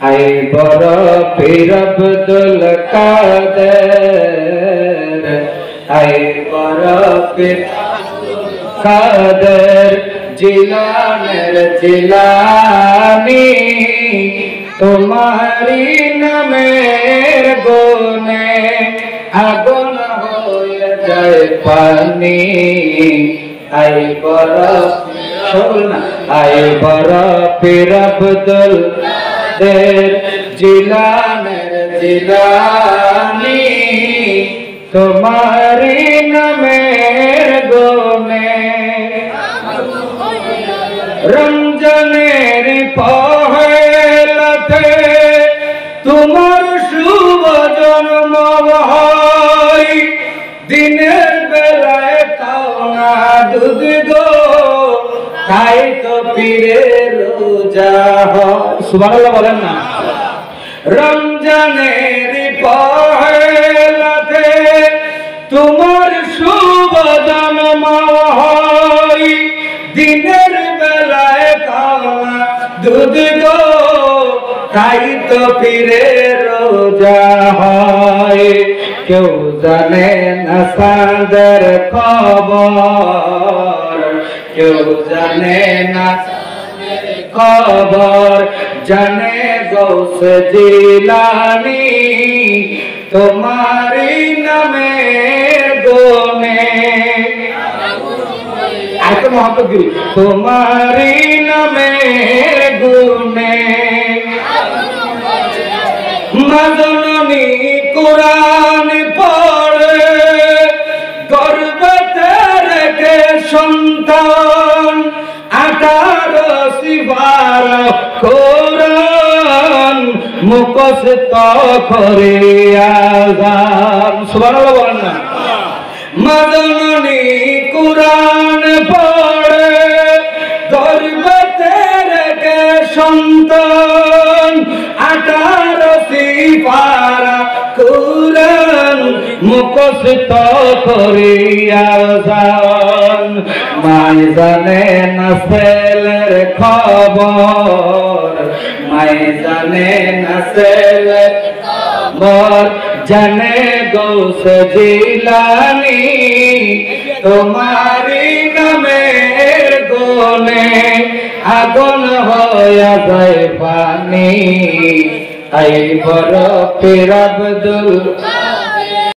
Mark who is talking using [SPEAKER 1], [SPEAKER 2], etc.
[SPEAKER 1] I বড় পীর আব্দুল কাদের, I বড় পীর কাদের জিলানের জিলানি, তোমারি নামের গুণে আগুন হয়ে যায় পানি। আই বড় আই বড় পীর আব্দুল কাদের জিলানের জিলানি, তোমারি নামের গুণে রমজানের পহেলাতে তোমার শুভ জন্ম হয়, দিনের বেলায় খাও না দুধ গো, তাই তো পীরের রোজা হয়। সুবহানাল্লাহ বলেন না। রমজানের পহেলাতে তোমার শুভ জন্ম হয়, দিনের বেলায় খাও না দুধ গো, তাই তো পীরের রোজা হয়। কেউ জানে না চাঁদের খবর, কেউ জানে না খবর, জানে গৌসে জিলানি, তোমারি নামের গুণে এত মহাপ্রভু, তোমারি নামের গুণে মাজননী কুরআন পড়ে গর্ভে রেখে সন্তান, 18 সিবার কোরআন মুখস্থ করে আযান। সুবহানাল্লাহ বলেন না। মাজননী কুরআন পড়ে গর্ভে রেখে সন্তান, 18 সিবার কোরআন মুখস্থ করে আযান। মাই জানে না ছেলের খবর, মাই জানে না ছেলের খবর, জানে গৌসে জিলানি, তোমারি নামের গুণে আগুন হয়ে যায় পানি। আই বড় পীর আব্দুল